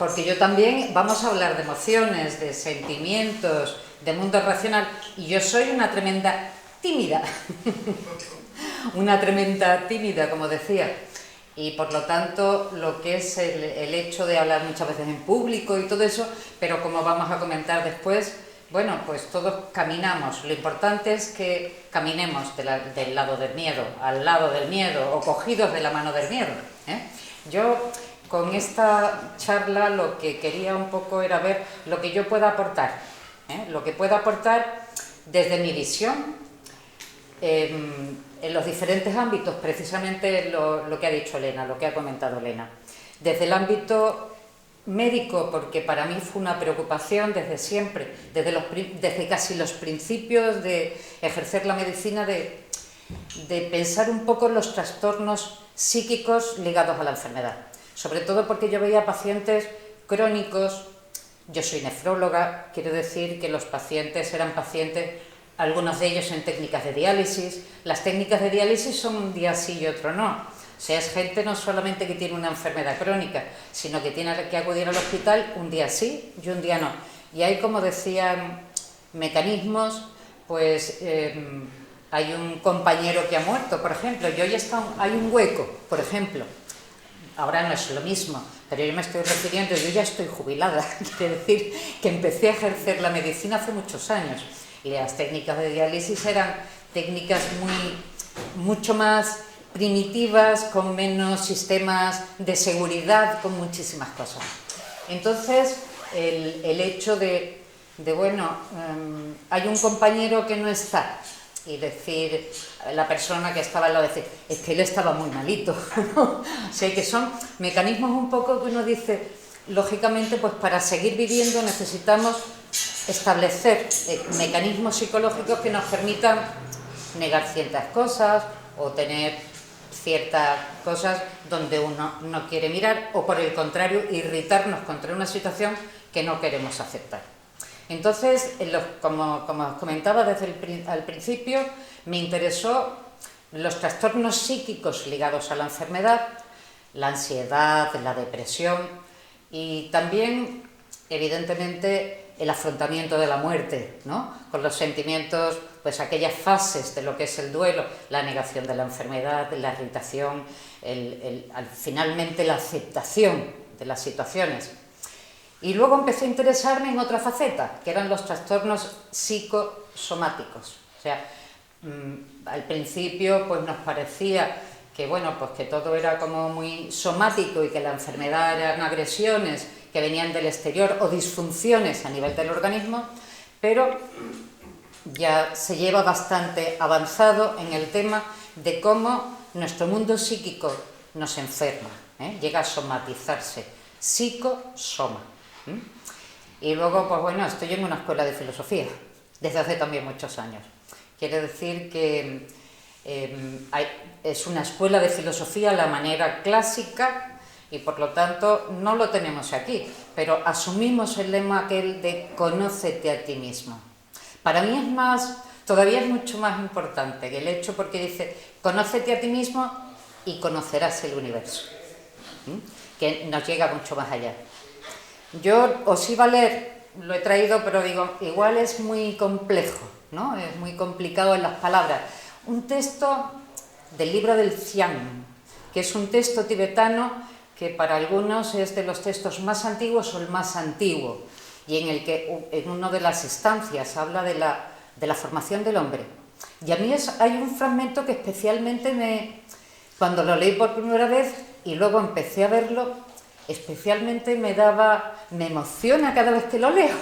porque yo también, vamos a hablar de emociones, de sentimientos, de mundo racional, y yo soy una tremenda tímida, una tremenda tímida, como decía, y por lo tanto lo que es el hecho de hablar muchas veces en público y todo eso, pero como vamos a comentar después, bueno, pues todos caminamos, lo importante es que caminemos del lado del miedo, al lado del miedo, o cogidos de la mano del miedo, ¿eh? Yo con esta charla lo que quería un poco era ver lo que yo pueda aportar, lo que pueda aportar desde mi visión, en los diferentes ámbitos, precisamente lo que ha dicho Elena, lo que ha comentado Elena. Desde el ámbito médico, porque para mí fue una preocupación desde siempre, desde casi los principios de ejercer la medicina, de pensar un poco en los trastornos psíquicos ligados a la enfermedad. Sobre todo porque yo veía pacientes crónicos, yo soy nefróloga, quiero decir que los pacientes eran pacientes, algunos de ellos en técnicas de diálisis. Las técnicas de diálisis son un día sí y otro no. O sea, es gente no solamente que tiene una enfermedad crónica, sino que tiene que acudir al hospital un día sí y un día no. Y hay, como decían, mecanismos, pues hay un compañero que ha muerto, por ejemplo, hay un hueco, por ejemplo. Ahora no es lo mismo, pero yo me estoy refiriendo, yo ya estoy jubilada, quiere decir que empecé a ejercer la medicina hace muchos años. Y las técnicas de diálisis eran técnicas mucho más primitivas, con menos sistemas de seguridad, con muchísimas cosas. Entonces, el hecho de bueno, hay un compañero que no está, y decir, la persona que estaba al lado, decir, es que él estaba muy malito, ¿no? O sea, que son mecanismos un poco que uno dice, lógicamente, pues para seguir viviendo necesitamos establecer mecanismos psicológicos que nos permitan negar ciertas cosas o tener ciertas cosas donde uno no quiere mirar, o por el contrario, irritarnos contra una situación que no queremos aceptar. Entonces, como os comentaba al principio, me interesó los trastornos psíquicos ligados a la enfermedad, la ansiedad, la depresión y también, evidentemente, el afrontamiento de la muerte, ¿no? Con los sentimientos, pues aquellas fases de lo que es el duelo, la negación de la enfermedad, la irritación, finalmente la aceptación de las situaciones. Y luego empecé a interesarme en otra faceta, que eran los trastornos psicosomáticos. O sea, al principio pues nos parecía que, bueno, pues que todo era como muy somático y que la enfermedad eran agresiones que venían del exterior o disfunciones a nivel del organismo, pero ya se lleva bastante avanzado en el tema de cómo nuestro mundo psíquico nos enferma, llega a somatizarse, psicosoma. Y luego, pues bueno, estoy en una escuela de filosofía, desde hace también muchos años. Quiere decir que es una escuela de filosofía a la manera clásica y por lo tanto no lo tenemos aquí, pero asumimos el lema aquel de conócete a ti mismo. Para mí todavía es mucho más importante el hecho, porque dice, conócete a ti mismo y conocerás el universo, que nos llega mucho más allá. Yo os iba a leer, lo he traído, pero digo, igual es muy complejo, ¿no? Es muy complicado en las palabras. Un texto del libro del Xian, que es un texto tibetano que para algunos es de los textos más antiguos o el más antiguo, y en el que en una de las estancias habla de la formación del hombre. Y a mí hay un fragmento que especialmente cuando lo leí por primera vez y luego empecé a verlo, especialmente me emociona cada vez que lo leo.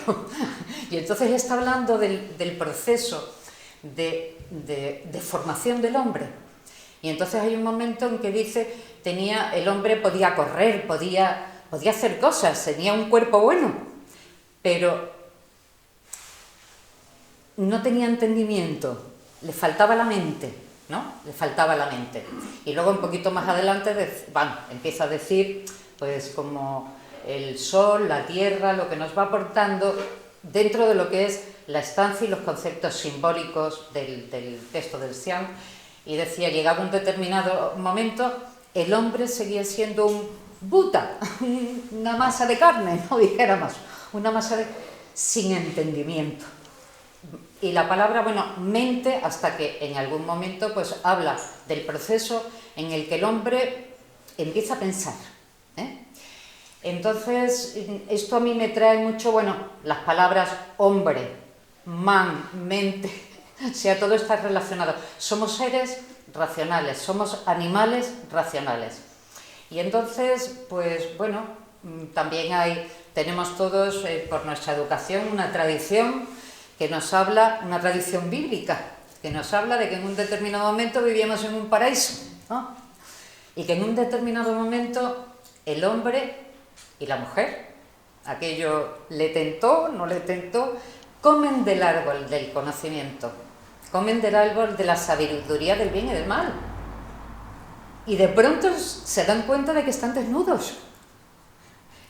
Y entonces está hablando del proceso de formación del hombre. Y entonces hay un momento en que dice, el hombre podía correr, podía hacer cosas, tenía un cuerpo bueno, pero no tenía entendimiento, le faltaba la mente, ¿no? Le faltaba la mente. Y luego un poquito más adelante empieza a decir, pues como el sol, la tierra, lo que nos va aportando dentro de lo que es la estancia y los conceptos simbólicos del texto del Xian. Y decía, llegado un determinado momento, el hombre seguía siendo buta, una masa de carne, no dijéramos, una masa de... sin entendimiento. Y la palabra, bueno, mente, hasta que en algún momento pues habla del proceso en el que el hombre empieza a pensar, ¿eh? Entonces, esto a mí me trae mucho, bueno, las palabras hombre, man, mente, o sea, todo está relacionado. Somos seres racionales, somos animales racionales. Y entonces, pues bueno, también tenemos todos, por nuestra educación, una tradición que nos habla, una tradición bíblica, que nos habla de que en un determinado momento vivíamos en un paraíso, ¿no? Y que en un determinado momento el hombre y la mujer, aquello le tentó, no le tentó, comen del árbol del conocimiento, comen del árbol de la sabiduría del bien y del mal. Y de pronto se dan cuenta de que están desnudos.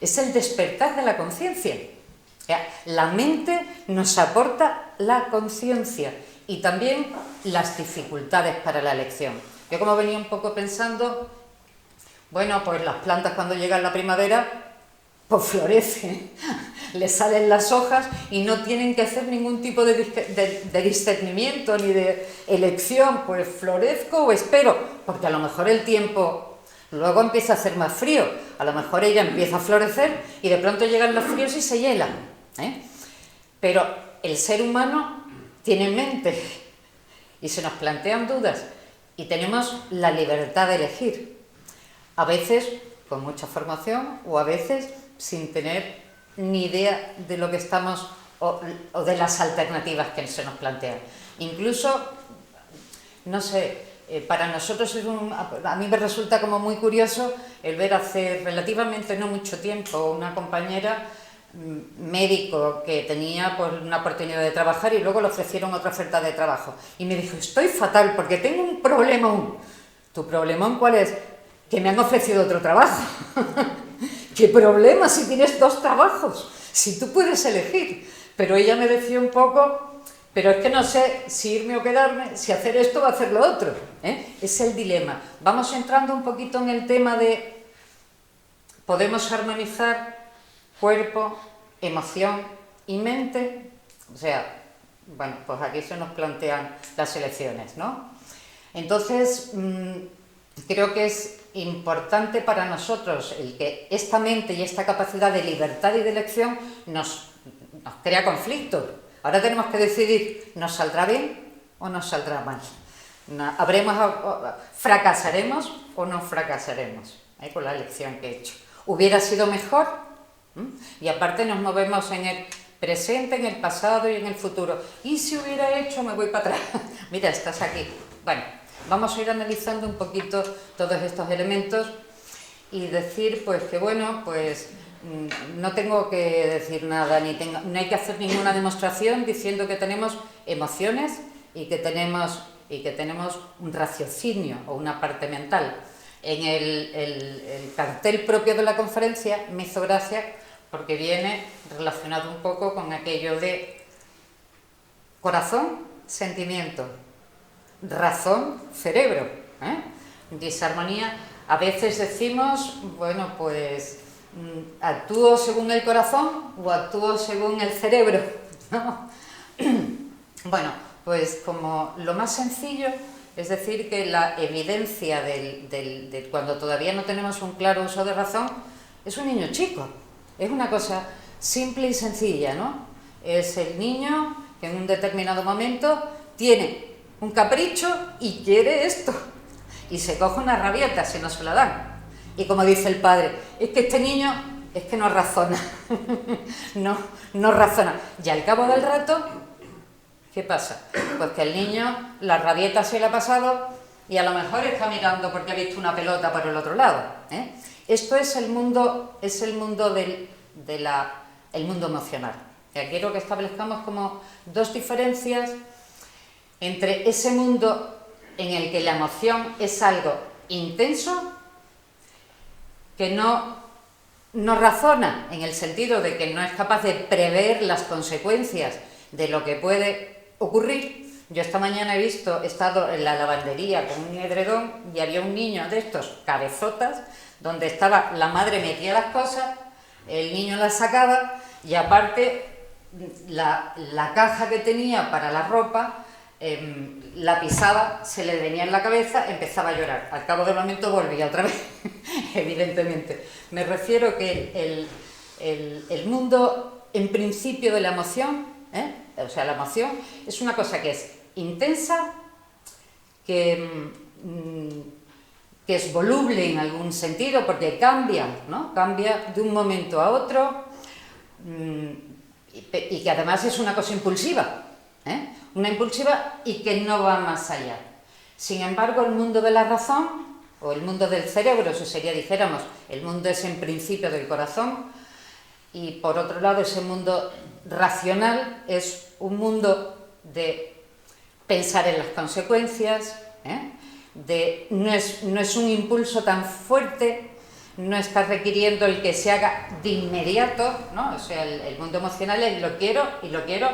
Es el despertar de la conciencia. O sea, la mente nos aporta la conciencia y también las dificultades para la elección. Yo, como venía un poco pensando, bueno, pues las plantas cuando llega la primavera pues florecen, les salen las hojas y no tienen que hacer ningún tipo de discernimiento ni de elección, pues florezco o espero, porque a lo mejor el tiempo luego empieza a hacer más frío, a lo mejor ella empieza a florecer y de pronto llegan los fríos y se hielan, ¿eh? Pero el ser humano tiene mente y se nos plantean dudas y tenemos la libertad de elegir, a veces con mucha formación o a veces sin tener ni idea de lo que estamos o de las alternativas que se nos plantean. Incluso, no sé, para nosotros a mí me resulta como muy curioso el ver hace relativamente no mucho tiempo una compañera médico que tenía pues, una oportunidad de trabajar y luego le ofrecieron otra oferta de trabajo y me dijo, estoy fatal porque tengo un problemón. ¿Tu problemón cuál es? Que me han ofrecido otro trabajo. ¿Qué problema si tienes dos trabajos? Si tú puedes elegir. Pero ella me decía un poco, pero es que no sé si irme o quedarme, si hacer esto o hacer lo otro, ¿eh? Es el dilema. Vamos entrando un poquito en el tema de, ¿podemos armonizar cuerpo, emoción y mente? O sea, bueno, pues aquí se nos plantean las elecciones, ¿no? Entonces, creo que es importante para nosotros el que esta mente y esta capacidad de libertad y de elección nos crea conflictos. Ahora tenemos que decidir, ¿nos saldrá bien o nos saldrá mal? ¿Fracasaremos o no fracasaremos? Con la elección que he hecho. ¿Hubiera sido mejor? Y aparte nos movemos en el presente, en el pasado y en el futuro. ¿Y si hubiera hecho? Me voy para atrás. Mira, estás aquí. Bueno, vamos a ir analizando un poquito todos estos elementos y decir pues que bueno, pues no tengo que decir nada, no hay que hacer ninguna demostración diciendo que tenemos emociones y que tenemos un raciocinio o una parte mental. En el cartel propio de la conferencia me hizo gracia porque viene relacionado un poco con aquello de corazón, sentimiento, razón, cerebro, ¿eh? Disarmonía. A veces decimos, bueno, pues actúo según el corazón o actúo según el cerebro, ¿no? Bueno, pues como lo más sencillo, es decir, que la evidencia de cuando todavía no tenemos un claro uso de razón es un niño chico, es una cosa simple y sencilla, ¿no? Es el niño que en un determinado momento tiene un capricho y quiere esto y se coge una rabieta si no se la dan y como dice el padre, es que este niño es que no razona no razona y al cabo del rato ¿qué pasa? Pues que el niño la rabieta se le ha pasado y a lo mejor está mirando porque ha visto una pelota por el otro lado, ¿eh? Esto es el mundo el mundo emocional. Ya quiero que establezcamos como dos diferencias entre ese mundo en el que la emoción es algo intenso, que no razona, en el sentido de que no es capaz de prever las consecuencias de lo que puede ocurrir. Yo esta mañana he estado en la lavandería con un edredón y había un niño de estos cabezotas donde estaba la madre metía las cosas, el niño las sacaba y aparte la caja que tenía para la ropa la pisaba, se le venía en la cabeza, empezaba a llorar. Al cabo del momento volvía otra vez, evidentemente. Me refiero que el mundo, en principio, de la emoción, o sea, la emoción es una cosa que es intensa, que es voluble en algún sentido, porque cambia, ¿no? Cambia de un momento a otro, y que además es una cosa impulsiva, una impulsiva y que no va más allá. Sin embargo, el mundo de la razón, o el mundo del cerebro, eso sería, dijéramos, el mundo es en principio del corazón, y por otro lado ese mundo racional es un mundo de pensar en las consecuencias, no es un impulso tan fuerte, no está requiriendo el que se haga de inmediato, ¿no? O sea, el mundo emocional es lo quiero y lo quiero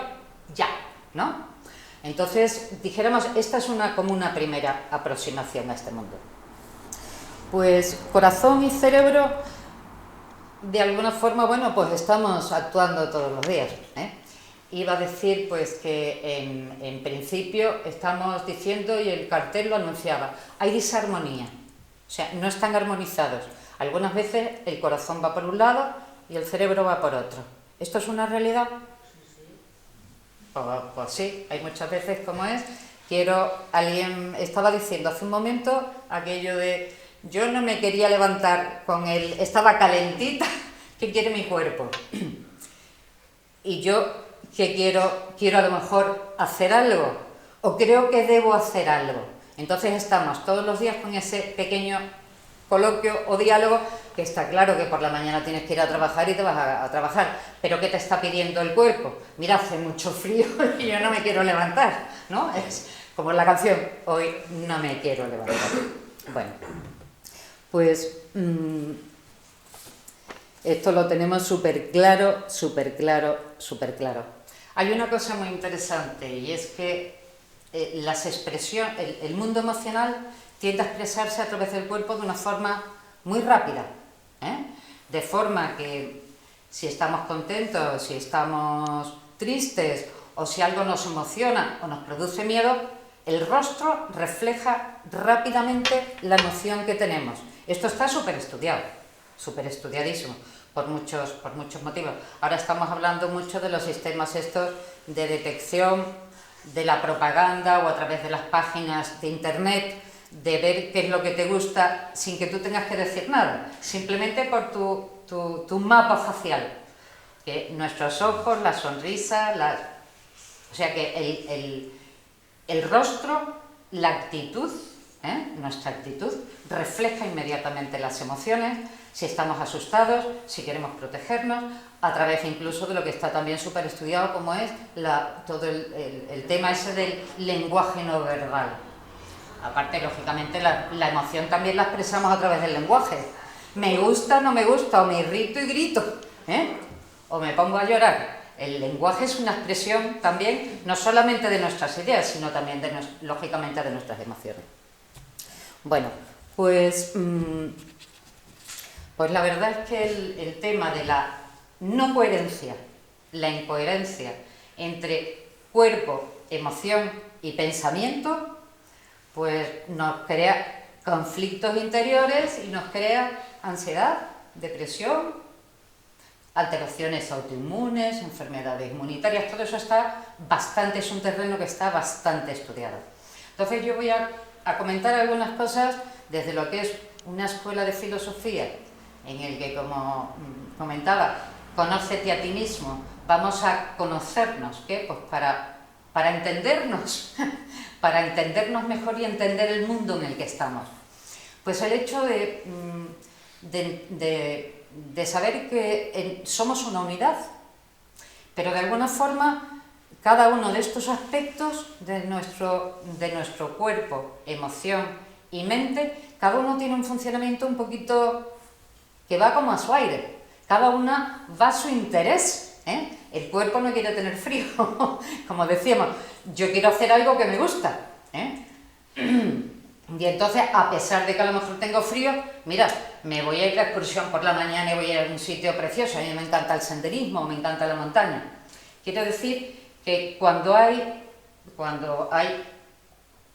ya, ¿no? Entonces, dijéramos, esta es como una primera aproximación a este mundo. Pues corazón y cerebro, de alguna forma, bueno, pues estamos actuando todos los días, Iba a decir, pues, que en principio estamos diciendo, y el cartel lo anunciaba, hay disarmonía, o sea, no están armonizados. Algunas veces el corazón va por un lado y el cerebro va por otro. ¿Esto es una realidad? Pues sí, hay muchas veces como es. Alguien estaba diciendo hace un momento aquello de yo no me quería levantar estaba calentita, ¿qué quiere mi cuerpo? Y yo que quiero a lo mejor hacer algo, o creo que debo hacer algo. Entonces estamos todos los días con ese pequeño coloquio o diálogo, que está claro que por la mañana tienes que ir a trabajar y te vas a trabajar, pero ¿qué te está pidiendo el cuerpo? Mira, hace mucho frío y yo no me quiero levantar, ¿no? Es como la canción, hoy no me quiero levantar. Bueno, pues esto lo tenemos súper claro, súper claro, súper claro. Hay una cosa muy interesante, y es que el mundo emocional tiende a expresarse a través del cuerpo de una forma muy rápida, de forma que si estamos contentos, si estamos tristes, o si algo nos emociona o nos produce miedo, el rostro refleja rápidamente la emoción que tenemos. Esto está súper estudiado, súper estudiadísimo, por muchos motivos. Ahora estamos hablando mucho de los sistemas estos de detección de la propaganda, o a través de las páginas de internet, de ver qué es lo que te gusta sin que tú tengas que decir nada, simplemente por tu mapa facial, que nuestros ojos, la sonrisa, o sea que el rostro, la actitud, nuestra actitud refleja inmediatamente las emociones, si estamos asustados, si queremos protegernos, a través incluso de lo que está también súper estudiado, como es todo el tema ese del lenguaje no verbal. Aparte, lógicamente, la emoción también la expresamos a través del lenguaje. Me gusta, no me gusta, o me irrito y grito, o me pongo a llorar. El lenguaje es una expresión también, no solamente de nuestras ideas, sino también, lógicamente, de nuestras emociones. Bueno, pues la verdad es que el tema de la no coherencia, la incoherencia entre cuerpo, emoción y pensamiento, pues nos crea conflictos interiores y nos crea ansiedad, depresión, alteraciones autoinmunes, enfermedades inmunitarias. Todo eso es un terreno que está bastante estudiado. Entonces yo voy a comentar algunas cosas desde lo que es una escuela de filosofía, en el que, como comentaba, conócete a ti mismo, vamos a conocernos, ¿qué? Pues para entendernos, para entendernos mejor y entender el mundo en el que estamos. Pues el hecho de saber que somos una unidad, pero de alguna forma cada uno de estos aspectos de nuestro cuerpo, emoción y mente, cada uno tiene un funcionamiento un poquito que va como a su aire, cada una va a su interés, El cuerpo no quiere tener frío, como decíamos, yo quiero hacer algo que me gusta, Y entonces, a pesar de que a lo mejor tengo frío, mira, me voy a ir de excursión por la mañana y voy a ir a un sitio precioso. A mí me encanta el senderismo, me encanta la montaña. Quiero decir que cuando hay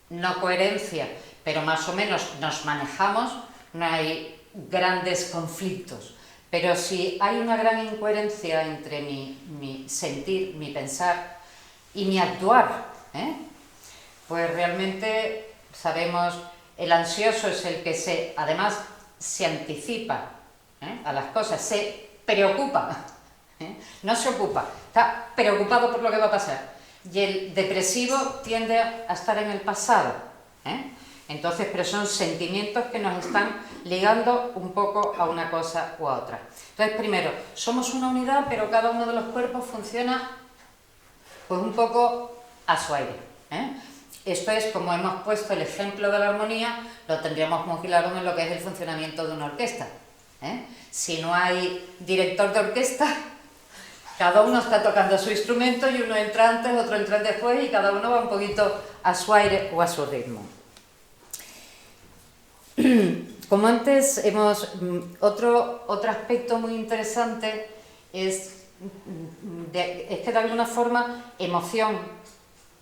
no coherencia, pero más o menos nos manejamos, no hay grandes conflictos. Pero si hay una gran incoherencia entre mi sentir, mi pensar y mi actuar, pues realmente sabemos, el ansioso es el que además se anticipa a las cosas, se preocupa, no se ocupa, está preocupado por lo que va a pasar. Y el depresivo tiende a estar en el pasado. Entonces, pero son sentimientos que nos están ligando un poco a una cosa u a otra. Entonces, primero, somos una unidad, pero cada uno de los cuerpos funciona pues un poco a su aire. Esto es, como hemos puesto el ejemplo de la armonía, lo tendríamos muy claro en lo que es el funcionamiento de una orquesta. Si no hay director de orquesta, cada uno está tocando su instrumento y uno entra antes, otro entra después y cada uno va un poquito a su aire o a su ritmo. Como antes otro aspecto muy interesante es que de alguna forma emoción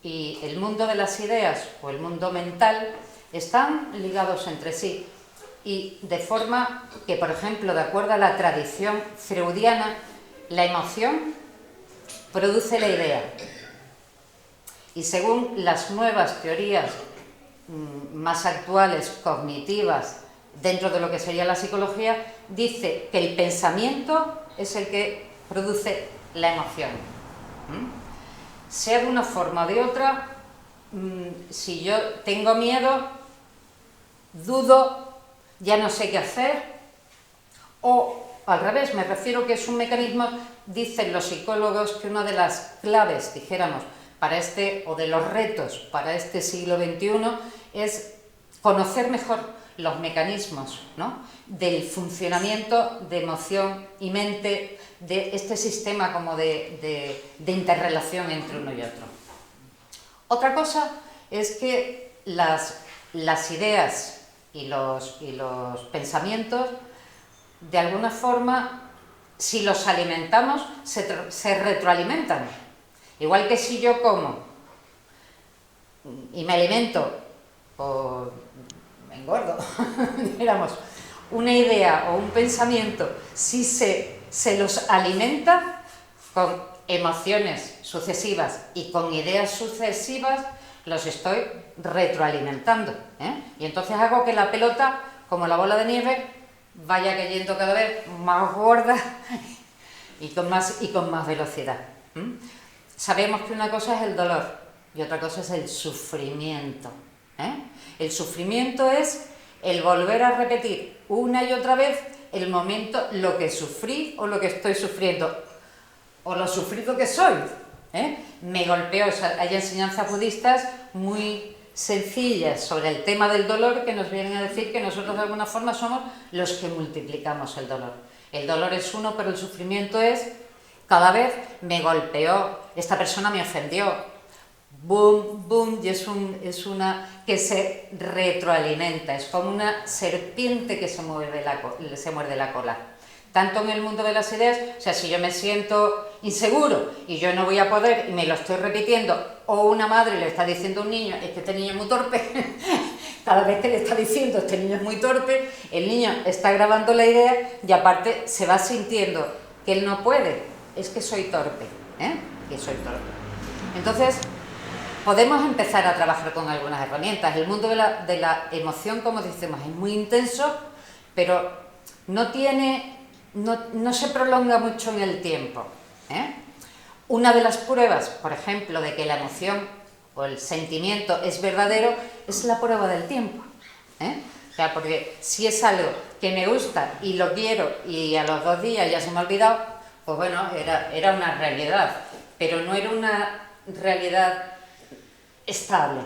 y el mundo de las ideas o el mundo mental están ligados entre sí y de forma que, por ejemplo, de acuerdo a la tradición freudiana, la emoción produce la idea y según las nuevas teorías más actuales, cognitivas, dentro de lo que sería la psicología, dice que el pensamiento es el que produce la emoción. Sea de una forma o de otra, si yo tengo miedo, dudo, ya no sé qué hacer, o al revés, me refiero que es un mecanismo, dicen los psicólogos, que una de las claves, dijéramos, o de los retos para este siglo XXI, es conocer mejor los mecanismos, ¿no?, del funcionamiento de emoción y mente, de este sistema como de interrelación entre uno y otro. Otra cosa es que las ideas y los pensamientos, de alguna forma, si los alimentamos, se retroalimentan. Igual que si yo como y me alimento o me engordo, digamos, una idea o un pensamiento, si se los alimenta con emociones sucesivas y con ideas sucesivas, los estoy retroalimentando, y entonces hago que la pelota, como la bola de nieve, vaya cayendo cada vez más gorda y con más velocidad. Sabemos que una cosa es el dolor y otra cosa es el sufrimiento. El sufrimiento es el volver a repetir una y otra vez el momento, lo que sufrí o lo que estoy sufriendo, o lo sufrido que soy. Me golpeo. O sea, hay enseñanzas budistas muy sencillas sobre el tema del dolor que nos vienen a decir que nosotros de alguna forma somos los que multiplicamos el dolor. El dolor es uno, pero el sufrimiento es cada vez me golpeó, esta persona me ofendió, boom, boom, y es una que se retroalimenta, es como una serpiente que se muerde la cola. Tanto en el mundo de las ideas, o sea, si yo me siento inseguro y yo no voy a poder y me lo estoy repitiendo, o una madre le está diciendo a un niño, es que este niño es muy torpe, cada vez que le está diciendo este niño es muy torpe, el niño está grabando la idea y aparte se va sintiendo que él no puede, es que soy torpe, que soy torpe. Entonces, podemos empezar a trabajar con algunas herramientas. El mundo de la emoción, como decimos, es muy intenso, pero no se prolonga mucho en el tiempo. Una de las pruebas, por ejemplo, de que la emoción o el sentimiento es verdadero, es la prueba del tiempo. O sea, porque si es algo que me gusta y lo quiero y a los 2 días ya se me ha olvidado, pues bueno, era una realidad, pero no era una realidad estable,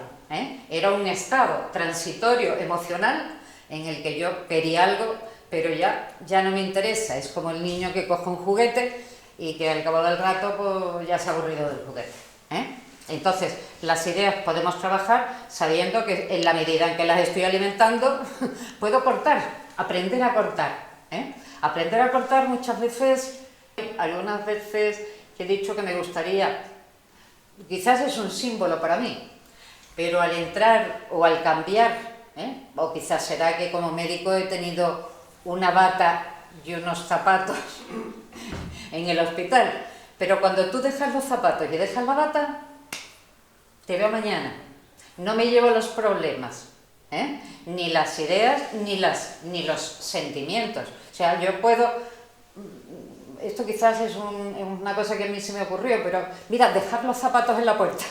era un estado transitorio emocional en el que yo quería algo, pero ya no me interesa. Es como el niño que coge un juguete y que al cabo del rato pues ya se ha aburrido del juguete. Entonces, las ideas podemos trabajar sabiendo que en la medida en que las estoy alimentando, puedo cortar, aprender a cortar. Aprender a cortar muchas veces, algunas veces he dicho que me gustaría, quizás es un símbolo para mí, pero al entrar o al cambiar, o quizás será que como médico he tenido una bata y unos zapatos en el hospital, pero cuando tú dejas los zapatos y dejas la bata, te veo mañana, no me llevo los problemas, ni las ideas ni los sentimientos. O sea, yo puedo, esto quizás es una cosa que a mí se me ocurrió, pero mira, dejar los zapatos en la puerta,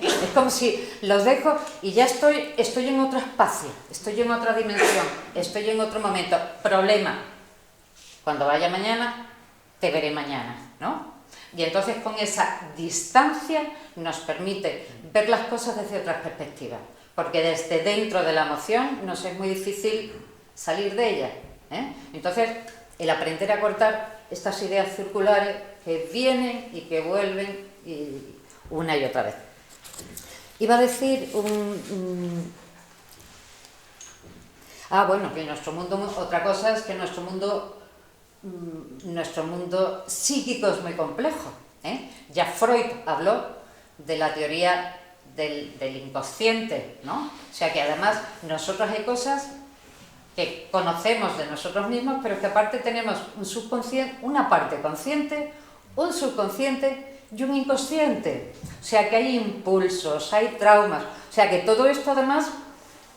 es como si los dejo y ya estoy en otro espacio, estoy en otra dimensión, estoy en otro momento. Problema, cuando vaya mañana, te veré mañana, ¿no? Y entonces con esa distancia nos permite ver las cosas desde otras perspectivas, porque desde dentro de la emoción nos es muy difícil salir de ella. Entonces, el aprender a cortar estas ideas circulares que vienen y que vuelven una y otra vez. Iba a decir bueno, que nuestro mundo, otra cosa es que nuestro mundo psíquico es muy complejo. Ya Freud habló de la teoría del inconsciente, ¿no? O sea que además nosotros hay cosas que conocemos de nosotros mismos, pero que aparte tenemos un subconsciente, una parte consciente, un subconsciente y un inconsciente. O sea que hay impulsos, hay traumas. O sea que todo esto además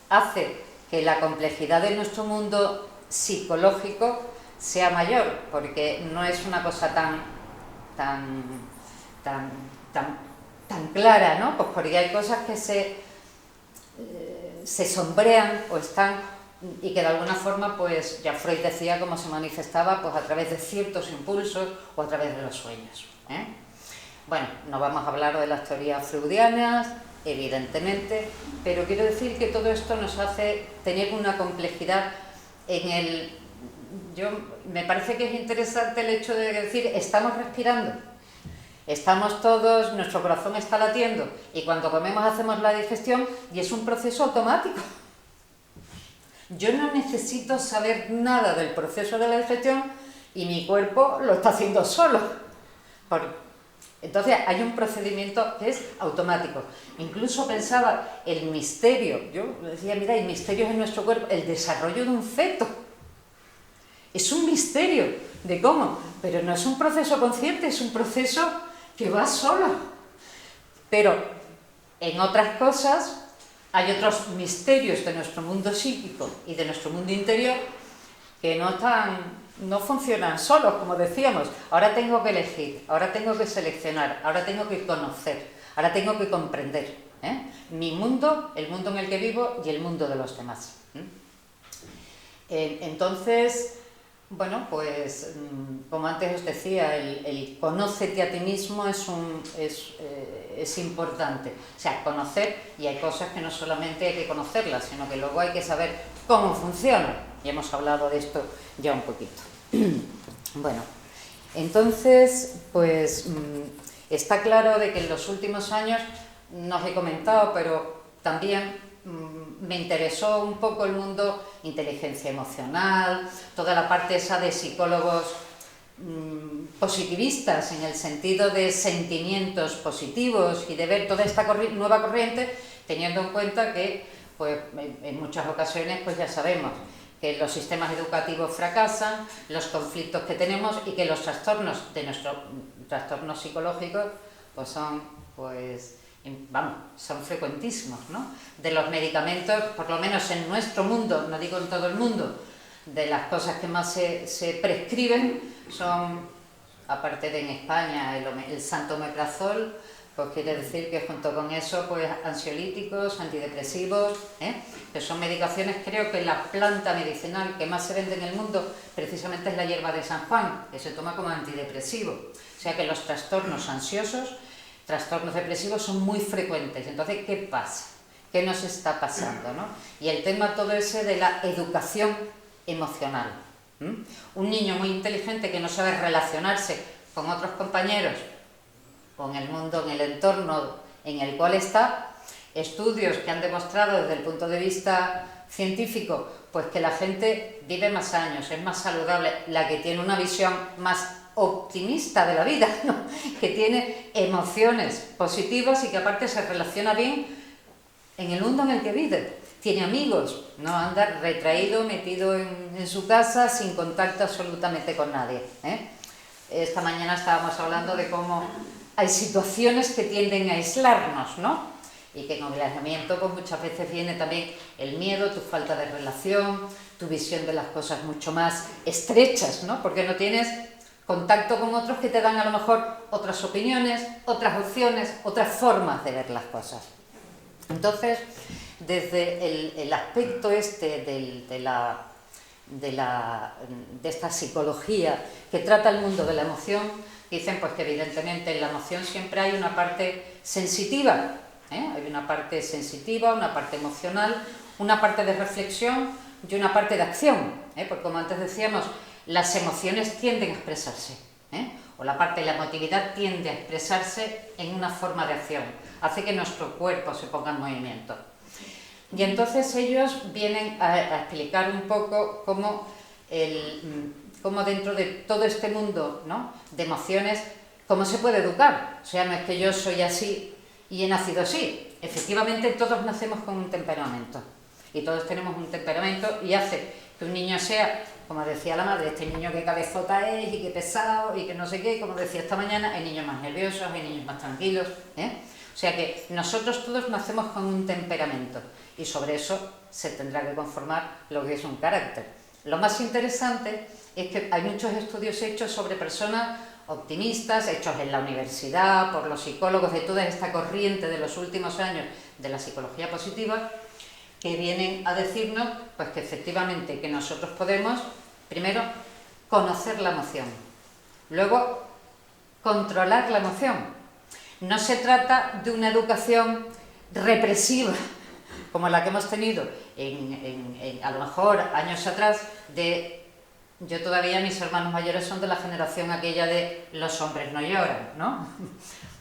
hace que la complejidad de nuestro mundo psicológico sea mayor, porque no es una cosa tan clara, ¿no? Pues porque hay cosas que se sombrean o están, y que de alguna forma, pues ya Freud decía cómo se manifestaba, pues a través de ciertos impulsos o a través de los sueños. Bueno, no vamos a hablar de las teorías freudianas, evidentemente, pero quiero decir que todo esto nos hace tener una complejidad me parece que es interesante el hecho de decir, estamos respirando, estamos todos, nuestro corazón está latiendo, y cuando comemos hacemos la digestión y es un proceso automático. Yo no necesito saber nada del proceso de la digestión y mi cuerpo lo está haciendo solo. Entonces hay un procedimiento que es automático. Incluso pensaba el misterio, yo decía, mira, hay misterios en nuestro cuerpo, el desarrollo de un feto. Es un misterio de cómo, pero no es un proceso consciente, es un proceso que va solo. Pero en otras cosas hay otros misterios de nuestro mundo psíquico y de nuestro mundo interior que no funcionan solos, como decíamos. Ahora tengo que elegir, ahora tengo que seleccionar, ahora tengo que conocer, ahora tengo que comprender mi mundo, el mundo en el que vivo y el mundo de los demás. Entonces, bueno, pues como antes os decía, el conócete a ti mismo es importante. O sea, conocer, y hay cosas que no solamente hay que conocerlas, sino que luego hay que saber cómo funciona. Y hemos hablado de esto ya un poquito. Bueno, entonces, pues está claro de que en los últimos años, no os he comentado, pero también me interesó un poco el mundo inteligencia emocional, toda la parte esa de psicólogos positivistas, en el sentido de sentimientos positivos y de ver toda esta nueva corriente, teniendo en cuenta que pues, en muchas ocasiones pues ya sabemos que los sistemas educativos fracasan, los conflictos que tenemos y que los trastornos trastornos psicológicos pues son frecuentísimos, ¿no? De los medicamentos, por lo menos en nuestro mundo, no digo en todo el mundo, de las cosas que más se prescriben son, aparte de en España, el santomeprazol, pues quiere decir que junto con eso, pues ansiolíticos, antidepresivos, que son medicaciones, creo que la planta medicinal que más se vende en el mundo precisamente es la hierba de San Juan, que se toma como antidepresivo. O sea que los trastornos ansiosos, trastornos depresivos son muy frecuentes. Entonces, ¿qué pasa? ¿Qué nos está pasando, no? Y el tema todo ese de la educación emocional. Un niño muy inteligente que no sabe relacionarse con otros compañeros, con el mundo, en el entorno en el cual está estudios que han demostrado desde el punto de vista científico, pues que la gente vive más años, es más saludable, la que tiene una visión más optimista de la vida, ¿no? Que tiene emociones positivas y que aparte se relaciona bien en el mundo en el que vive, tiene amigos, no anda retraído, metido en su casa sin contacto absolutamente con nadie, ¿eh? Esta mañana estábamos hablando de cómo hay situaciones que tienden a aislarnos, ¿no? Y que con el aislamiento pues muchas veces viene también el miedo, tu falta de relación, tu visión de las cosas mucho más estrechas, ¿no? Porque no tienes contacto con otros que te dan a lo mejor otras opiniones, otras opciones, otras formas de ver las cosas. Entonces, desde el aspecto este de esta psicología que trata el mundo de la emoción, dicen pues que evidentemente en la emoción siempre hay una parte sensitiva, ¿eh? Hay una parte sensitiva, una parte emocional, una parte de reflexión y una parte de acción, ¿eh? Porque como antes decíamos, las emociones tienden a expresarse, ¿eh? O la parte de la emotividad tiende a expresarse en una forma de acción, hace que nuestro cuerpo se ponga en movimiento. Y entonces ellos vienen a explicar un poco cómo dentro de todo este mundo, ¿no?, de emociones, cómo se puede educar. O sea, no es que yo soy así y he nacido así. Efectivamente, todos nacemos con un temperamento. Y todos tenemos un temperamento y hace que un niño sea, como decía la madre, este niño que cabezota es y que pesado y que no sé qué, como decía esta mañana, hay niños más nerviosos, hay niños más tranquilos, ¿eh? O sea que nosotros todos nacemos con un temperamento y sobre eso se tendrá que conformar lo que es un carácter. Lo más interesante es que hay muchos estudios hechos sobre personas optimistas, hechos en la universidad, por los psicólogos de toda esta corriente de los últimos años de la psicología positiva, que vienen a decirnos pues que efectivamente que nosotros podemos, primero, conocer la emoción, luego, controlar la emoción. No se trata de una educación represiva, como la que hemos tenido a lo mejor años atrás, yo todavía, mis hermanos mayores son de la generación aquella de los hombres no lloran, ¿no?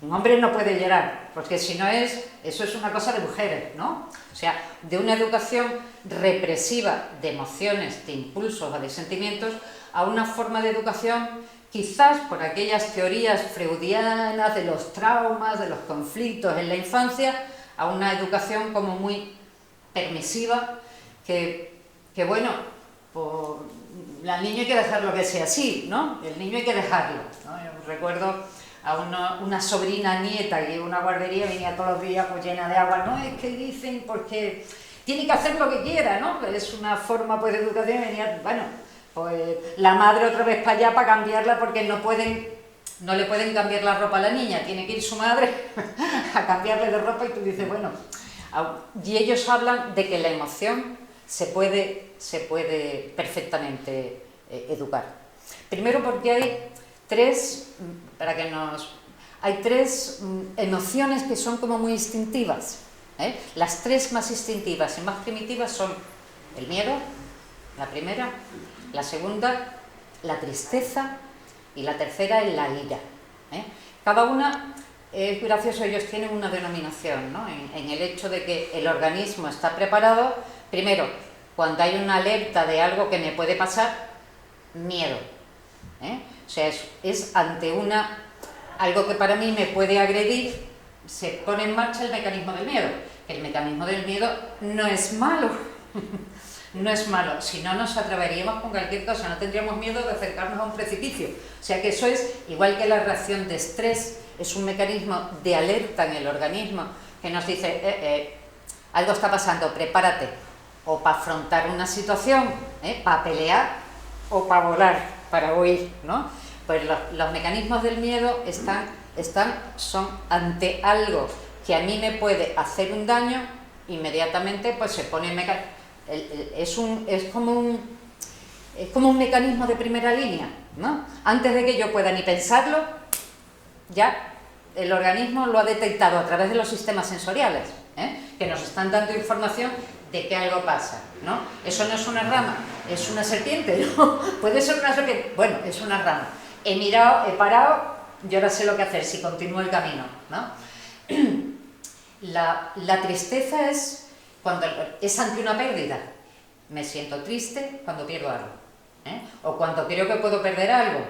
Un hombre no puede llorar, porque si no eso es una cosa de mujeres, ¿no? O sea, de una educación represiva de emociones, de impulsos o de sentimientos, a una forma de educación, quizás por aquellas teorías freudianas de los traumas, de los conflictos en la infancia, a una educación como muy permisiva, que bueno, pues, al niño hay que dejarlo que sea así, ¿no? El niño hay que dejarlo, ¿no? Yo recuerdo a una sobrina nieta que una guardería venía todos los días pues llena de agua, no, es que dicen porque tiene que hacer lo que quiera, ¿no? Es una forma pues de educación, venía, bueno, pues la madre otra vez para allá para cambiarla porque no le pueden cambiar la ropa a la niña, tiene que ir su madre a cambiarle de ropa y tú dices, bueno, y ellos hablan de que la emoción se puede perfectamente educar. Primero porque hay tres emociones que son como muy instintivas, ¿eh? Las tres más instintivas y más primitivas son el miedo, la primera, la segunda, la tristeza y la tercera es la ira, ¿eh? Cada una es gracioso, ellos tienen una denominación, ¿no? En el hecho de que el organismo está preparado, primero, cuando hay una alerta de algo que me puede pasar, miedo, ¿eh? O sea, es ante algo que para mí me puede agredir, se pone en marcha el mecanismo del miedo. El mecanismo del miedo no es malo, no es malo, si no nos atreveríamos con cualquier cosa, no tendríamos miedo de acercarnos a un precipicio. O sea que eso es, igual que la reacción de estrés, es un mecanismo de alerta en el organismo que nos dice, algo está pasando, prepárate, o para afrontar una situación, para pelear, o para volar, para huir, ¿no? Pues los mecanismos del miedo son ante algo que a mí me puede hacer un daño, inmediatamente pues se pone es como un mecanismo de primera línea, ¿no? Antes de que yo pueda ni pensarlo, ya el organismo lo ha detectado a través de los sistemas sensoriales, que nos están dando información de que algo pasa, ¿no? Eso no es una rama, es una serpiente, ¿no? Puede ser una serpiente, bueno, es una rama. He mirado, he parado, yo ahora sé lo que hacer si continúo el camino, ¿no? La tristeza es cuando es ante una pérdida. Me siento triste cuando pierdo algo, ¿eh? O cuando creo que puedo perder algo.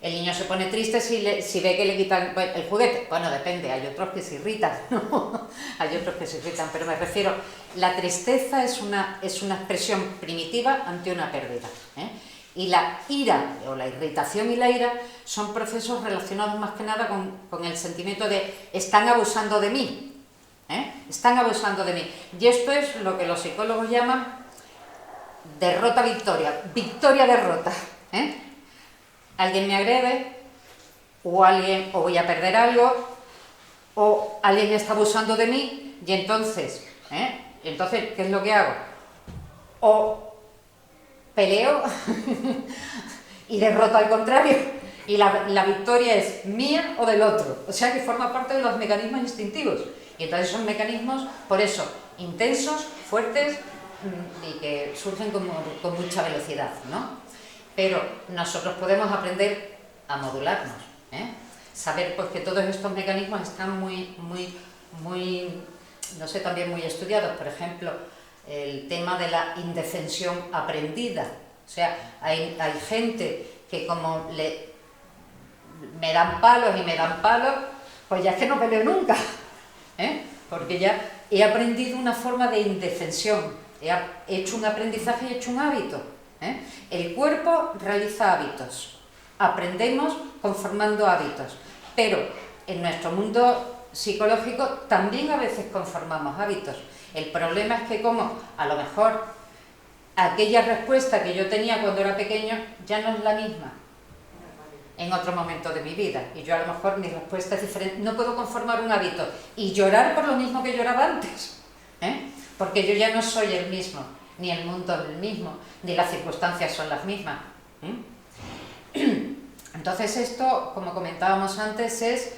El niño se pone triste si ve que le quitan el juguete. Bueno, depende, hay otros que se irritan, ¿no? Hay otros que se irritan, pero me refiero, la tristeza es una expresión primitiva ante una pérdida, ¿eh? Y la ira, o la irritación y la ira, son procesos relacionados más que nada con el sentimiento de están abusando de mí, ¿eh? Están abusando de mí. Y esto es lo que los psicólogos llaman derrota-victoria, victoria-derrota, ¿eh? Alguien me agrede, o voy a perder algo, o alguien está abusando de mí, y entonces, ¿qué es lo que hago? O peleo y derroto al contrario, y la victoria es mía o del otro, o sea que forma parte de los mecanismos instintivos, y entonces son mecanismos, por eso, intensos, fuertes, y que surgen con mucha velocidad, ¿no? Pero nosotros podemos aprender a modularnos, ¿eh? Saber pues, que todos estos mecanismos están muy, no sé, también muy estudiados. Por ejemplo, el tema de la indefensión aprendida. O sea, hay gente que como me dan palos, pues ya es que no peleo nunca, ¿eh? Porque ya he aprendido una forma de indefensión, he hecho un aprendizaje y he hecho un hábito, ¿eh? El cuerpo realiza hábitos, aprendemos conformando hábitos, pero en nuestro mundo psicológico también a veces conformamos hábitos. El problema es que como a lo mejor aquella respuesta que yo tenía cuando era pequeño ya no es la misma en otro momento de mi vida, y yo a lo mejor mi respuesta es diferente, no puedo conformar un hábito y llorar por lo mismo que lloraba antes, ¿eh? Porque yo ya no soy el mismo, ni el mundo es el mismo, ni las circunstancias son las mismas. Entonces esto, como comentábamos antes,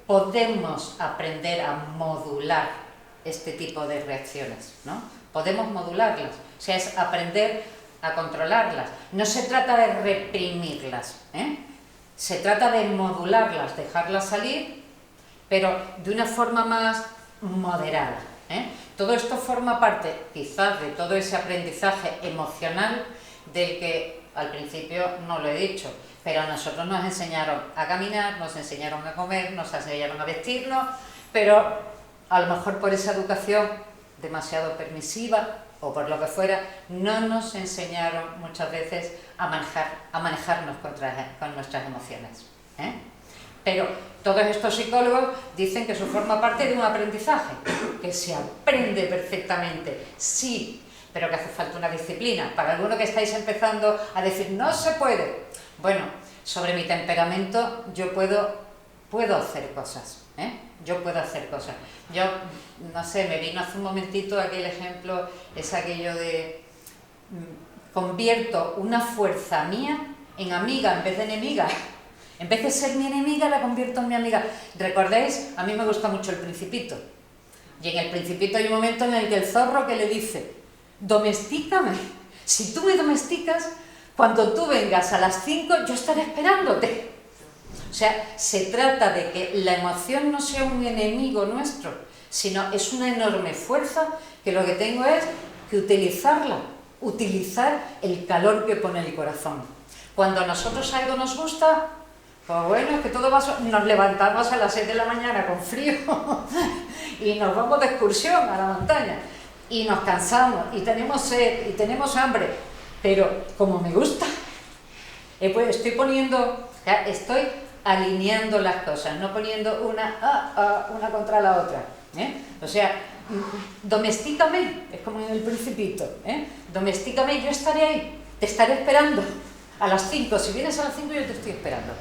podemos aprender a modular este tipo de reacciones, ¿no? Podemos modularlas, o sea, es aprender a controlarlas. No se trata de reprimirlas, ¿eh? Se trata de modularlas, dejarlas salir, pero de una forma más moderada, ¿eh? Todo esto forma parte, quizás, de todo ese aprendizaje emocional del que al principio no lo he dicho, pero a nosotros nos enseñaron a caminar, nos enseñaron a comer, nos enseñaron a vestirnos, pero a lo mejor por esa educación demasiado permisiva o por lo que fuera, no nos enseñaron muchas veces a manejarnos con nuestras emociones, ¿eh? Pero todos estos psicólogos dicen que eso forma parte de un aprendizaje, que se aprende perfectamente, sí, pero que hace falta una disciplina. Para algunos que estáis empezando a decir, no se puede, bueno, sobre mi temperamento yo puedo hacer cosas, ¿eh? Yo puedo hacer cosas. Yo, no sé, me vino hace un momentito aquel ejemplo, es aquello de convierto una fuerza mía en amiga en vez de enemiga. En vez de ser mi enemiga, la convierto en mi amiga. ¿Recordáis? A mí me gusta mucho El Principito. Y en El Principito hay un momento en el que el zorro que le dice, domestícame. Si tú me domesticas, cuando tú vengas a las 5, yo estaré esperándote. O sea, se trata de que la emoción no sea un enemigo nuestro, sino es una enorme fuerza que lo que tengo es que utilizarla, utilizar el calor que pone el corazón. Cuando a nosotros algo nos gusta, pues bueno, es que todo nos levantamos a las 6 de la mañana con frío y nos vamos de excursión a la montaña y nos cansamos y tenemos sed y tenemos hambre, pero como me gusta, pues estoy alineando las cosas, no poniendo una contra la otra, ¿eh? O sea, domestícame, es como en El Principito, ¿eh? Domestícame y yo estaré ahí, te estaré esperando a las 5, si vienes a las 5 yo te estoy esperando.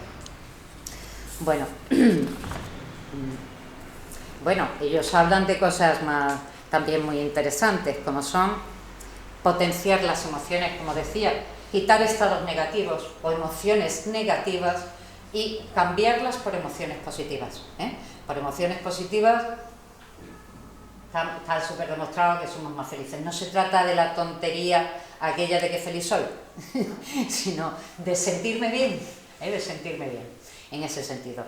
Bueno, ellos hablan de cosas más también muy interesantes, como son potenciar las emociones, como decía, quitar estados negativos o emociones negativas y cambiarlas por emociones positivas, ¿eh? Por emociones positivas está súper demostrado que somos más felices. No se trata de la tontería aquella de que feliz soy, sino de sentirme bien, de sentirme bien, en ese sentido.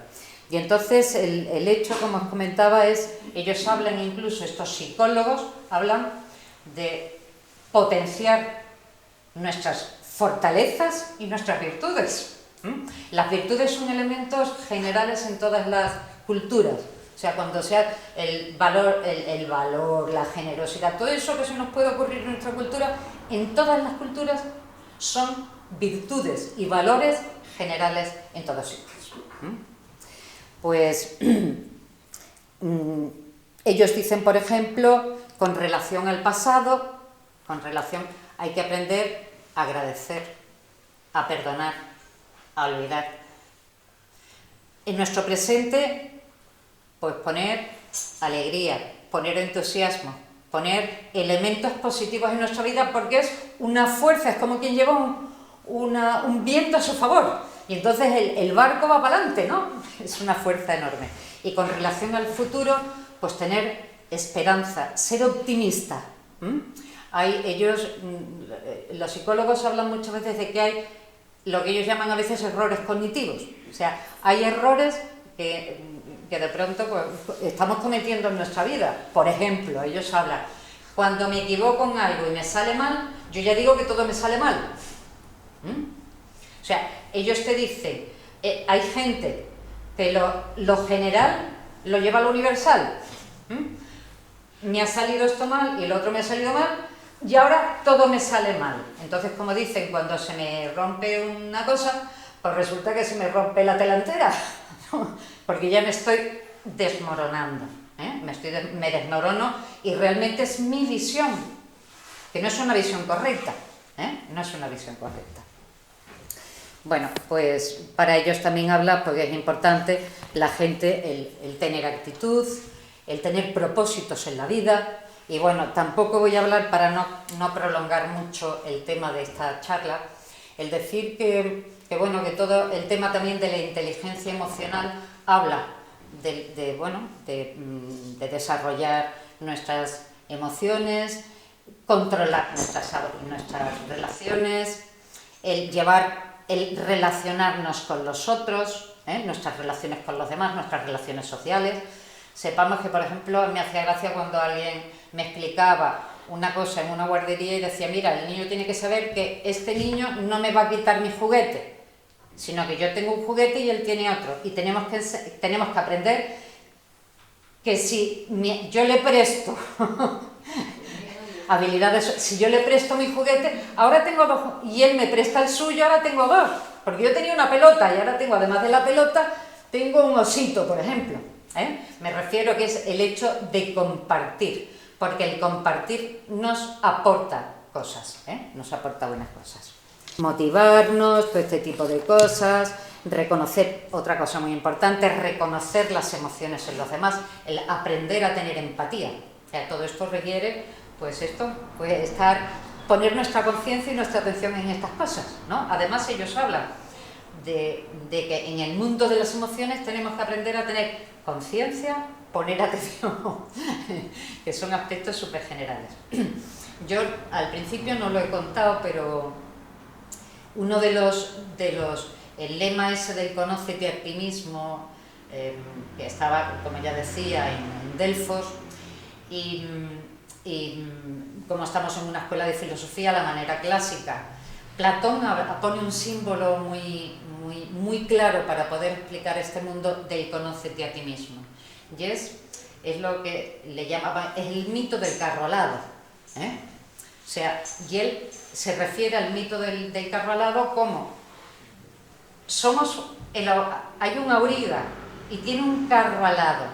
Y entonces el hecho, como os comentaba, es, ellos hablan incluso, estos psicólogos hablan de potenciar nuestras fortalezas y nuestras virtudes. Las virtudes son elementos generales en todas las culturas. O sea, cuando sea el valor, la generosidad, todo eso que se nos puede ocurrir en nuestra cultura, en todas las culturas son virtudes y valores generales en todos sitios. Pues ellos dicen, por ejemplo, con relación al pasado, hay que aprender a agradecer, a perdonar, a olvidar. En nuestro presente, pues poner alegría, poner entusiasmo, poner elementos positivos en nuestra vida, porque es una fuerza, es como quien lleva un viento a su favor, y entonces el barco va para adelante, ¿no? Es una fuerza enorme. Y con relación al futuro, pues tener esperanza, ser optimista. Los psicólogos hablan muchas veces de que hay lo que ellos llaman a veces errores cognitivos. O sea, hay errores que de pronto pues, estamos cometiendo en nuestra vida. Por ejemplo, ellos hablan, cuando me equivoco en algo y me sale mal, yo ya digo que todo me sale mal. O sea, ellos te dicen, hay gente que lo general lo lleva a lo universal. Me ha salido esto mal y el otro me ha salido mal, y ahora todo me sale mal. Entonces, como dicen, cuando se me rompe una cosa, pues resulta que se me rompe la tela entera, ¿no? Porque ya me estoy desmoronando, me desmorono, y realmente es mi visión, que no es una visión correcta, no es una visión correcta. Bueno, pues para ellos también habla, porque es importante, la gente, el tener actitud, el tener propósitos en la vida. Y bueno, tampoco voy a hablar, para no prolongar mucho el tema de esta charla, el decir que bueno, que todo el tema también de la inteligencia emocional habla de desarrollar nuestras emociones, controlar nuestras relaciones, el relacionarnos con los otros, nuestras relaciones con los demás, nuestras relaciones sociales. Sepamos que, por ejemplo, me hacía gracia cuando alguien me explicaba una cosa en una guardería y decía, mira, el niño tiene que saber que este niño no me va a quitar mi juguete, sino que yo tengo un juguete y él tiene otro, y tenemos que aprender que si yo le presto habilidades, si yo le presto mi juguete, ahora tengo dos, y él me presta el suyo, ahora tengo dos, porque yo tenía una pelota y ahora tengo, además de la pelota, tengo un osito, por ejemplo. Me refiero que es el hecho de compartir, porque el compartir nos aporta cosas, nos aporta buenas cosas. Motivarnos, todo este tipo de cosas, reconocer, otra cosa muy importante, reconocer las emociones en los demás, el aprender a tener empatía. O sea, todo esto requiere, pues poner nuestra conciencia y nuestra atención en estas cosas, ¿no? Además, ellos hablan de que en el mundo de las emociones tenemos que aprender a tener conciencia, poner atención, que son aspectos súper generales. Yo al principio no lo he contado, pero uno el lema ese del conócete a ti mismo, que estaba, como ya decía, en Delfos, y como estamos en una escuela de filosofía, la manera clásica, Platón pone un símbolo muy claro para poder explicar este mundo del conócete a ti mismo. Y es lo que le llamaba, es el mito del carro alado. O sea, y él se refiere al mito del carro alado como hay un auriga y tiene un carro alado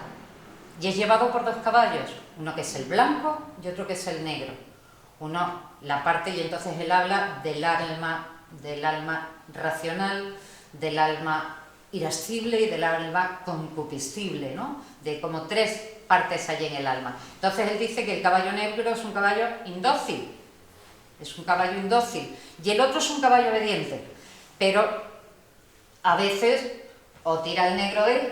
y es llevado por dos caballos, uno que es el blanco y otro que es el negro. Y entonces él habla del alma racional, del alma irascible y del alma concupiscible, ¿no? De como tres partes hay en el alma. Entonces él dice que el caballo negro es un caballo indócil, y el otro es un caballo obediente, pero a veces o tira el negro de él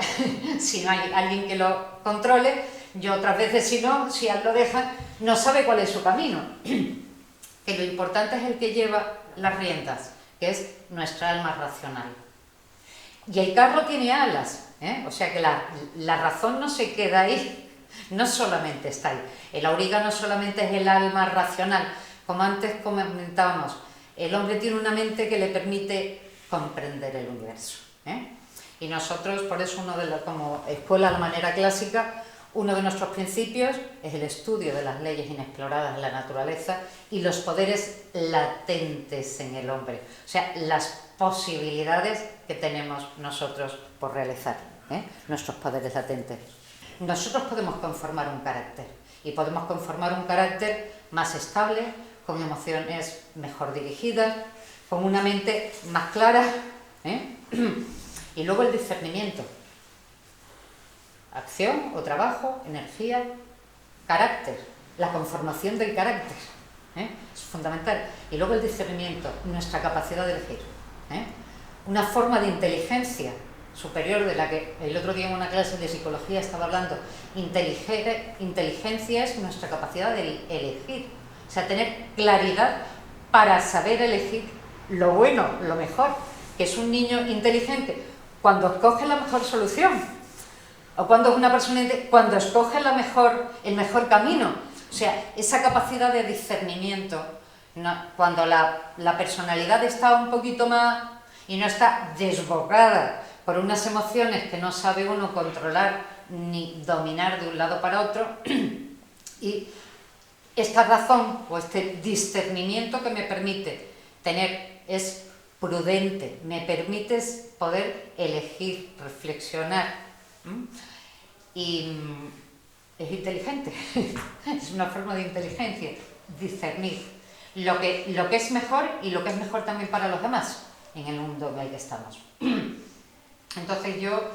si no hay alguien que lo controle, y otras veces si a él lo dejan, no sabe cuál es su camino. Que lo importante es el que lleva las riendas, que es nuestra alma racional. Y el carro tiene alas, ¿eh? O sea que la razón no se queda ahí, no solamente está ahí. El auriga no solamente es el alma racional, como antes comentábamos, el hombre tiene una mente que le permite comprender el universo, ¿eh? Y nosotros, por eso, como escuela a la manera clásica, uno de nuestros principios es el estudio de las leyes inexploradas de la naturaleza y los poderes latentes en el hombre, o sea, las posibilidades que tenemos nosotros por realizar, ¿eh? Nuestros poderes latentes. Nosotros podemos conformar un carácter y podemos conformar un carácter más estable, con emociones mejor dirigidas, con una mente más clara, ¿eh? Y luego el discernimiento. Acción o trabajo, energía, carácter, la conformación del carácter, ¿eh? Es fundamental. Y luego el discernimiento, nuestra capacidad de elegir, ¿eh? Una forma de inteligencia superior de la que el otro día en una clase de psicología estaba hablando. Inteligencia es nuestra capacidad de elegir, o sea, tener claridad para saber elegir lo bueno, lo mejor, que es un niño inteligente cuando escoge la mejor solución. O cuando es una persona cuando escoge el mejor camino. O sea, esa capacidad de discernimiento, cuando la personalidad está un poquito más y no está desbocada por unas emociones que no sabe uno controlar ni dominar de un lado para otro, y esta razón o este discernimiento que me permite tener es prudente, me permite poder elegir, reflexionar. Y es inteligente, es una forma de inteligencia, discernir lo que es mejor y lo que es mejor también para los demás en el mundo en el que estamos. Entonces yo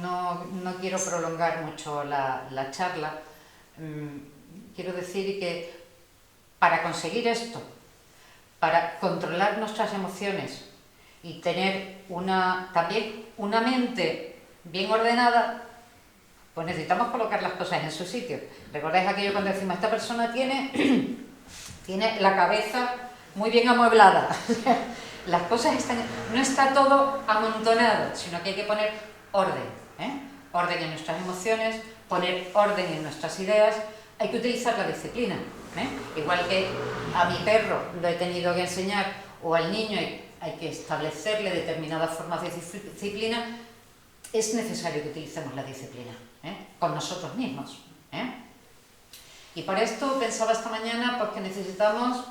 no quiero prolongar mucho la charla, quiero decir que para conseguir esto, para controlar nuestras emociones y tener también una mente bien ordenada, pues necesitamos colocar las cosas en su sitio. ¿Recordáis aquello cuando decimos, esta persona tiene la cabeza muy bien amueblada? Las cosas no está todo amontonado, sino que hay que poner orden, ¿eh? Orden en nuestras emociones, poner orden en nuestras ideas. Hay que utilizar la disciplina, ¿eh? Igual que a mi perro lo he tenido que enseñar, o al niño hay que establecerle determinadas formas de disciplina. Es necesario que utilicemos la disciplina, ¿eh? Con nosotros mismos, ¿eh? Y para esto pensaba esta mañana pues, que necesitamos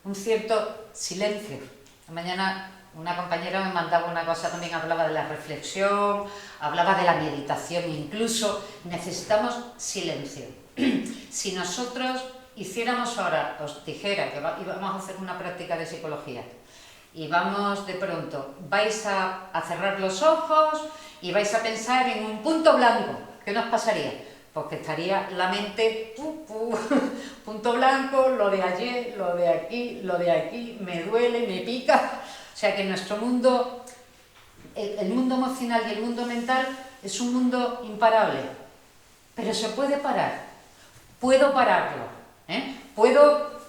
un cierto silencio. Esta mañana una compañera me mandaba una cosa, también hablaba de la reflexión, hablaba de la meditación incluso. Necesitamos silencio. Si nosotros hiciéramos ahora, os dijera que íbamos a hacer una práctica de psicología, y vamos de pronto, vais a cerrar los ojos y vais a pensar en un punto blanco. ¿Qué nos pasaría? Pues que estaría la mente, punto blanco, lo de ayer, lo de aquí, me duele, me pica. O sea que nuestro mundo, el mundo emocional y el mundo mental es un mundo imparable. Pero se puede parar. Puedo pararlo, ¿eh? Puedo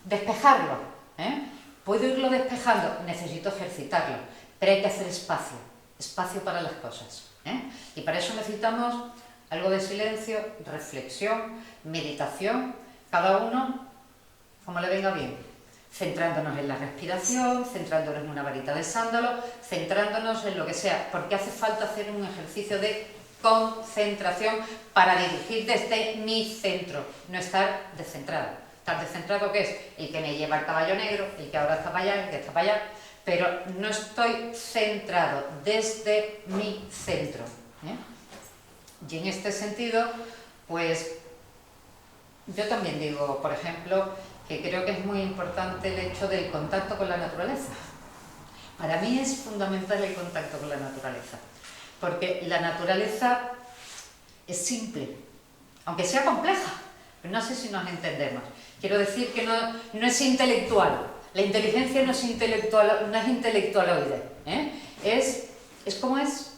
despejarlo, ¿eh? Puedo irlo despejando, necesito ejercitarlo, pero hay que hacer espacio para las cosas, ¿eh? Y para eso necesitamos algo de silencio, reflexión, meditación, cada uno como le venga bien, centrándonos en la respiración, centrándonos en una varita de sándalo, centrándonos en lo que sea, porque hace falta hacer un ejercicio de concentración para dirigir desde mi centro, no estar descentrado. Estar descentrado, ¿qué es? El que me lleva el caballo negro, el que ahora está para allá, el que está para allá, pero no estoy centrado desde mi centro, ¿eh? Y en este sentido, pues yo también digo, por ejemplo, que creo que es muy importante el hecho del contacto con la naturaleza. Para mí es fundamental el contacto con la naturaleza, porque la naturaleza es simple, aunque sea compleja, pero no sé si nos entendemos. Quiero decir que no es intelectual, la inteligencia no es intelectualoide, ¿eh? Es como es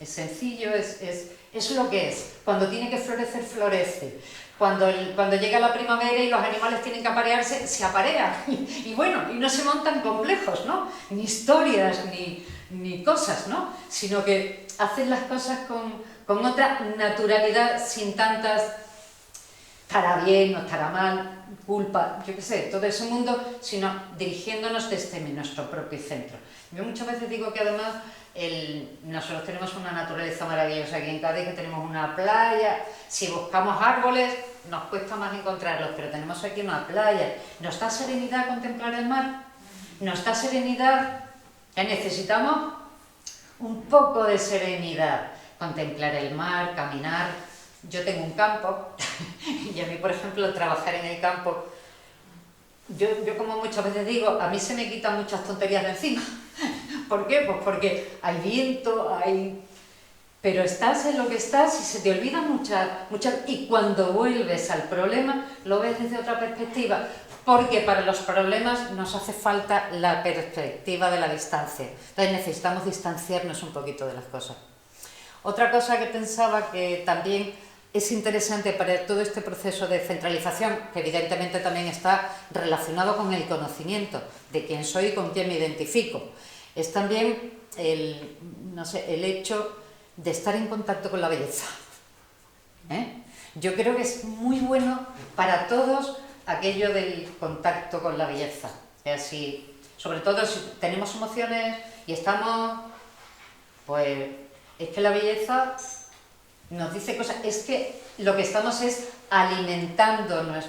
sencillo, es lo que es. Cuando tiene que florecer, florece. Cuando llega la primavera y los animales tienen que aparearse, se aparean. Y bueno, y no se montan complejos, ¿no? Ni historias, ni cosas, ¿no? Sino que haces las cosas con otra naturalidad, sin tantas estará bien o estará mal, culpa, yo qué sé, todo ese mundo, sino dirigiéndonos desde nuestro propio centro. Yo muchas veces digo que además nosotros tenemos una naturaleza maravillosa aquí en Cádiz, que tenemos una playa, si buscamos árboles nos cuesta más encontrarlos, pero tenemos aquí una playa. ¿Nos da serenidad contemplar el mar? ¿Nos da serenidad? Que necesitamos un poco de serenidad, contemplar el mar, caminar. Yo tengo un campo y a mí, por ejemplo, trabajar en el campo, yo como muchas veces digo, a mí se me quitan muchas tonterías de encima. ¿Por qué? Pues porque hay viento, pero estás en lo que estás y se te olvidan muchas, y cuando vuelves al problema lo ves desde otra perspectiva, porque para los problemas nos hace falta la perspectiva de la distancia. Entonces necesitamos distanciarnos un poquito de las cosas. Otra cosa que pensaba que también es interesante para todo este proceso de centralización, que evidentemente también está relacionado con el conocimiento de quién soy y con quién me identifico, es también el hecho de estar en contacto con la belleza. Yo creo que es muy bueno para todos aquello del contacto con la belleza. Así, sobre todo si tenemos emociones y estamos, pues es que la belleza nos dice cosas, es que lo que estamos es alimentándonos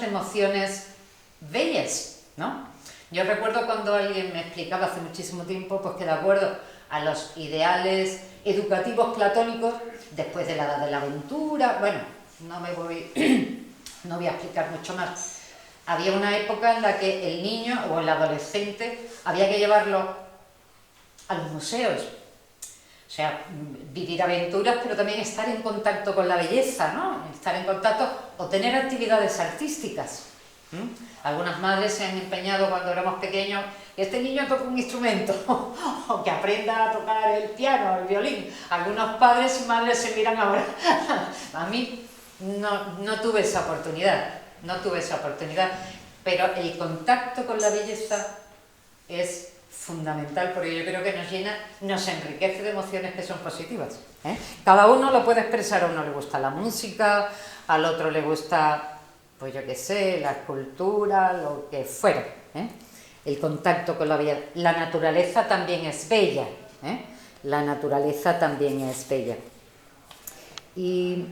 de emociones bellas, ¿no? Yo recuerdo cuando alguien me explicaba hace muchísimo tiempo, pues que de acuerdo a los ideales educativos platónicos, después de la edad de la aventura, bueno, no voy a explicar mucho más. Había una época en la que el niño o el adolescente había que llevarlo a los museos. O sea, vivir aventuras, pero también estar en contacto con la belleza, ¿no? Estar en contacto o tener actividades artísticas. Algunas madres se han empeñado cuando éramos pequeños que este niño toque un instrumento o que aprenda a tocar el piano o el violín. Algunos padres y madres se miran ahora. A mí no tuve esa oportunidad, pero el contacto con la belleza es fundamental, porque yo creo que nos llena, nos enriquece de emociones que son positivas. Cada uno lo puede expresar, a uno le gusta la música, al otro le gusta, pues yo qué sé, la escultura, lo que fuera. El contacto con la belleza. La naturaleza también es bella. La naturaleza también es bella. Y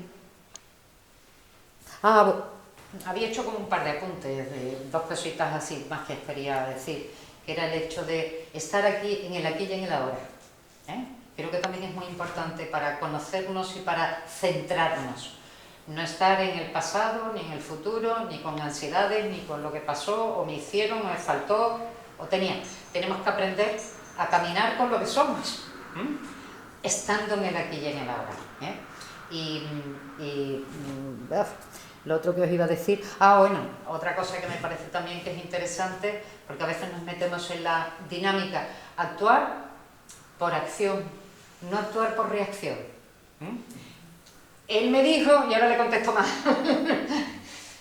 había hecho como un par de apuntes, dos cositas así más que quería decir, que era el hecho de estar aquí, en el aquí y en el ahora. Creo que también es muy importante para conocernos y para centrarnos. No estar en el pasado, ni en el futuro, ni con ansiedades, ni con lo que pasó, o me hicieron, o me faltó, o tenía. Tenemos que aprender a caminar con lo que somos, estando en el aquí y en el ahora. Lo otro que os iba a decir, bueno, otra cosa que me parece también que es interesante, porque a veces nos metemos en la dinámica, actuar por acción, no actuar por reacción. Él me dijo, y ahora le contesto más,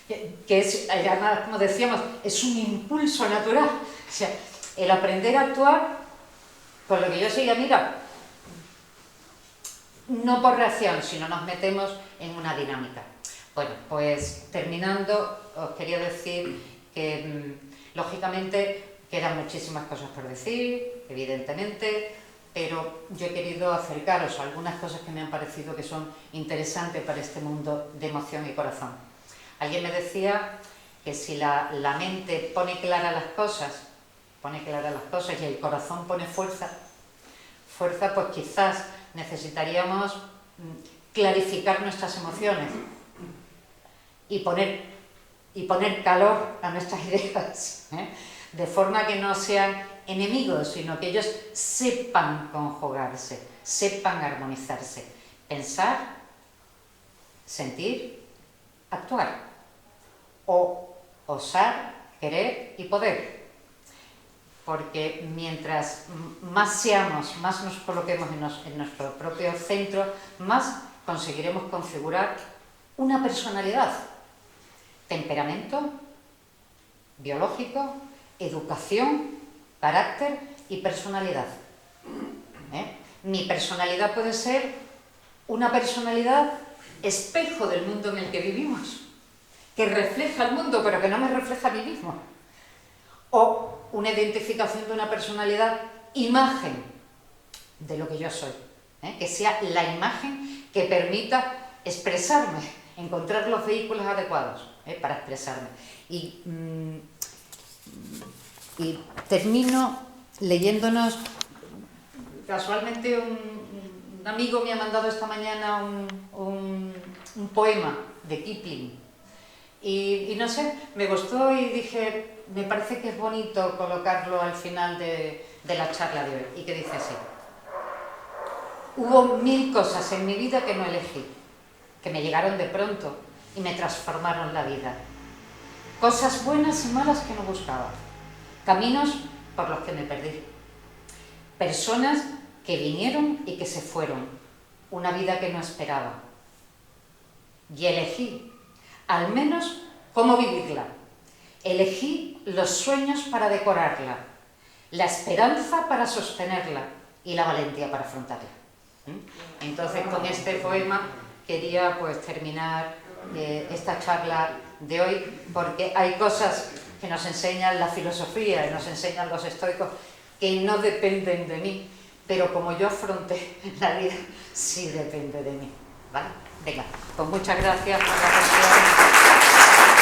que es, además, como decíamos, es un impulso natural. O sea, el aprender a actuar con lo que yo siga, mira, no por reacción, sino nos metemos en una dinámica. Bueno, pues terminando, os quería decir que, lógicamente, quedan muchísimas cosas por decir, evidentemente, pero yo he querido acercaros a algunas cosas que me han parecido que son interesantes para este mundo de emoción y corazón. Alguien me decía que si la mente pone claras las cosas y el corazón pone fuerza, pues quizás necesitaríamos clarificar nuestras emociones y poner calor a nuestras ideas, de forma que no sean enemigos, sino que ellos sepan conjugarse, sepan armonizarse, pensar, sentir, actuar, o osar, querer y poder. Porque mientras más seamos, más nos coloquemos en nuestro propio centro, más conseguiremos configurar una personalidad, temperamento, biológico, educación, carácter y personalidad. Mi personalidad puede ser una personalidad espejo del mundo en el que vivimos, que refleja el mundo pero que no me refleja a mí mismo. O una identificación de una personalidad imagen de lo que yo soy, que sea la imagen que permita expresarme, encontrar los vehículos adecuados para expresarme. Y termino leyéndonos, casualmente un amigo me ha mandado esta mañana un poema de Kipling y no sé, me gustó y dije, me parece que es bonito colocarlo al final de la charla de hoy, y que dice así: hubo 1000 cosas en mi vida que no elegí, que me llegaron de pronto y me transformaron la vida. Cosas buenas y malas que no buscaba, caminos por los que me perdí, personas que vinieron y que se fueron, una vida que no esperaba. Y elegí, al menos, cómo vivirla. Elegí los sueños para decorarla, la esperanza para sostenerla y la valentía para afrontarla. Entonces, con este poema quería pues terminar esta charla de hoy, porque hay cosas que nos enseñan la filosofía y nos enseñan los estoicos que no dependen de mí, pero como yo afronté la vida, sí depende de mí, ¿vale? Venga, pues muchas gracias por la atención.